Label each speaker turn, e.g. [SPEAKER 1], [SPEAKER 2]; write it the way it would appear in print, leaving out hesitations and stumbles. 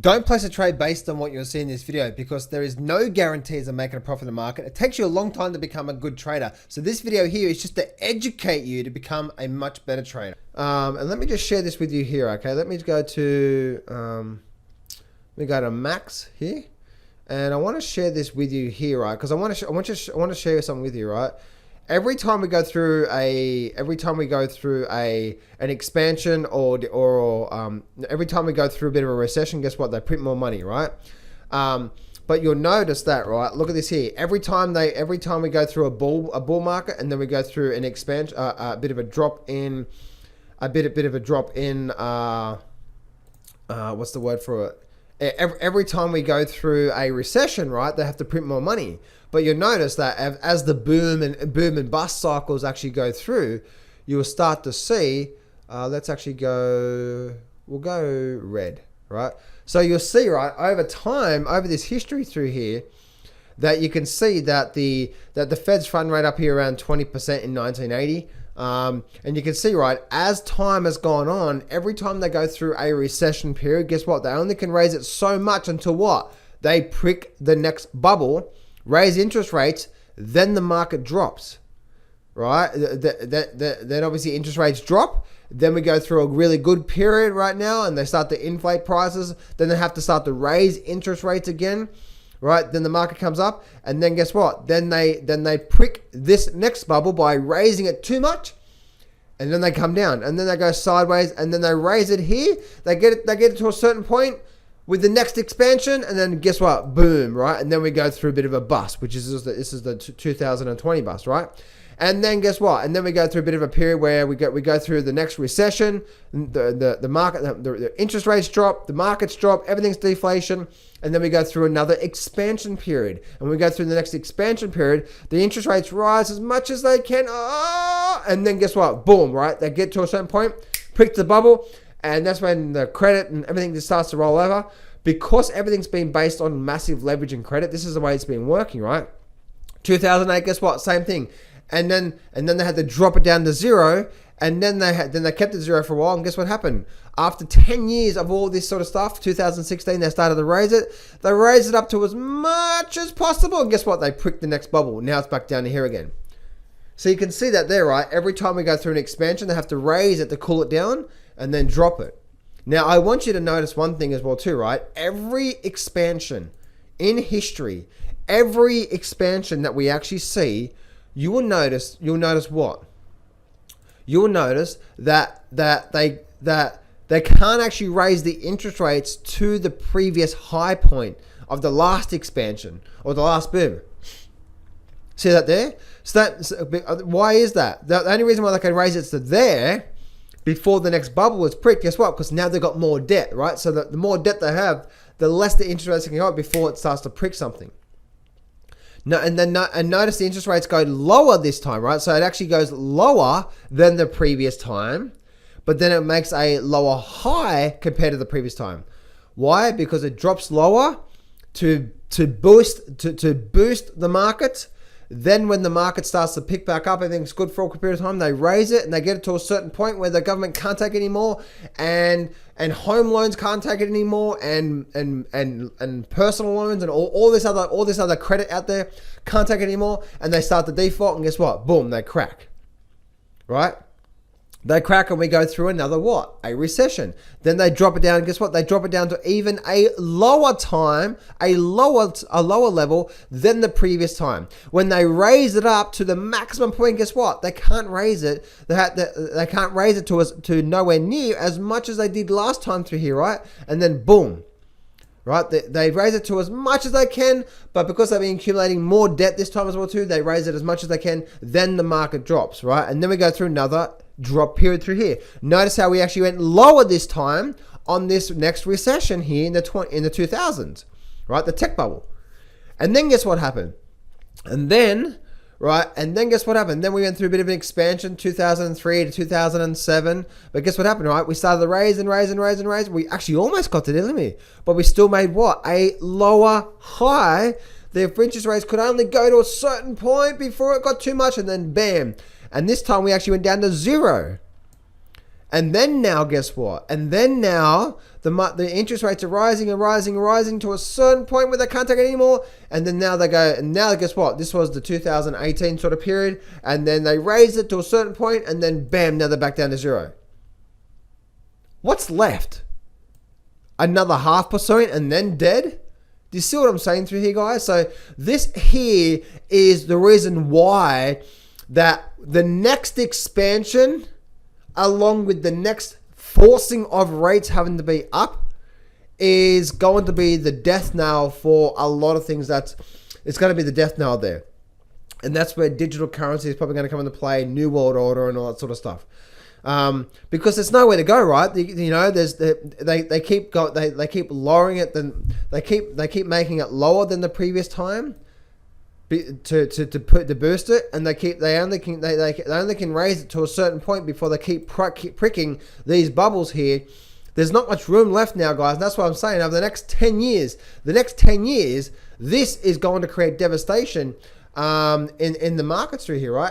[SPEAKER 1] Don't place a trade based on what you're seeing in this video because there is no guarantees of making a profit in the market. It takes you a long time to become a good trader. So this video here is just to educate you to become a much better trader. And let me just share this with you here, okay? Let me go to Max here. And I want to share this with you here, right? Because I want to share something with you, right? Every time we go through an expansion or every time we go through a bit of a recession, guess what? They print more money, right? But you'll notice that, right? Look at this here. Every time we go through a bull market, and then we go through an expansion, a bit of a drop in, what's the word for it? Every time we go through a recession, right, they have to print more money. But you'll notice that as the boom and bust cycles actually go through, you will start to see, we'll go red, right? So you'll see, right, over time, over this history through here, that you can see that the Fed's fund rate up here around 20% in 1980. And you can see, right, as time has gone on, every time they go through a recession period, guess what? They only can raise it so much until what? They prick the next bubble, raise interest rates, then the market drops, right? Then obviously interest rates drop. Then we go through a really good period right now, and they start to inflate prices. Then they have to start to raise interest rates again, right? Then the market comes up, and then guess what? Then they prick this next bubble by raising it too much, and then they come down, and then they go sideways, and then they raise it here. They get it to a certain point with the next expansion, and then guess what? Boom, right? And then we go through a bit of a bust, which is this is the 2020 bust, right? And then guess what? And then we go through a bit of a period where we go through the next recession. The market, the interest rates drop, the markets drop, everything's deflation, and then we go through another expansion period. And we go through the next expansion period, the interest rates rise as much as they can, and then guess what? Boom, right? They get to a certain point, prick the bubble. And that's when the credit and everything just starts to roll over. Because everything's been based on massive leverage and credit, this is the way it's been working, right? 2008, guess what? Same thing. And then they had to drop it down to zero. And then they kept it zero for a while. And guess what happened? After 10 years of all this sort of stuff, 2016, they started to raise it. They raised it up to as much as possible. And guess what? They pricked the next bubble. Now it's back down to here again. So you can see that there, right? Every time we go through an expansion, they have to raise it to cool it down and then drop it. Now, I want you to notice one thing as well too, right? Every expansion in history, every expansion that we actually see, you will notice what? You will notice that they can't actually raise the interest rates to the previous high point of the last expansion or the last boom. See that there? Why is that? The only reason why they can raise it to there before the next bubble is pricked, guess what? Because now they've got more debt, right? So the more debt they have, the less the interest rates can go up before it starts to prick something. No, and notice the interest rates go lower this time, right? So it actually goes lower than the previous time, but then it makes a lower high compared to the previous time. Why? Because it drops lower to boost the market. Then when the market starts to pick back up, everything's good for a period of time, they raise it and they get it to a certain point where the government can't take it anymore, and home loans can't take it anymore, and personal loans and all this other credit out there can't take it anymore, and they start to default, and guess what? Boom, they crack. Right? They crack, and we go through another what? A recession. Then they drop it down, and guess what? They drop it down to even a lower time, a lower level than the previous time. When they raise it up to the maximum point, guess what? They can't raise it. They can't raise it to nowhere near as much as they did last time through here, right? And then boom. Right? They raise it to as much as they can, but because they've been accumulating more debt this time as well too, they raise it as much as they can, then the market drops, right? And then we go through another drop period through here. Notice how we actually went lower this time on this next recession here in the 2000s, right? The tech bubble. And then guess what happened? And then guess what happened? Then we went through a bit of an expansion, 2003 to 2007. But guess what happened, right? We started to raise and raise and raise and raise. We actually almost got to the limit, but we still made what? A lower high. The interest rates could only go to a certain point before it got too much, and then bam. And this time we actually went down to zero. And then now, guess what? And then now the interest rates are rising and rising and rising to a certain point where they can't take it anymore. And then now they go, and now guess what? This was the 2018 sort of period. And then they raised it to a certain point, and then bam, now they're back down to zero. What's left? Another 0.5% and then dead? Do you see what I'm saying through here, guys? So this here is the reason why that the next expansion, along with the next forcing of rates having to be up, is going to be the death knell for a lot of things. It's going to be the death knell there. And that's where digital currency is probably going to come into play, New World Order and all that sort of stuff. Because there's nowhere to go, right? They keep lowering it, then they keep making it lower than the previous time to boost it, and they only can raise it to a certain point before they keep pricking these bubbles here. There's not much room left now, guys. And that's what I'm saying. Over the next 10 years, this is going to create devastation in the markets through here, right?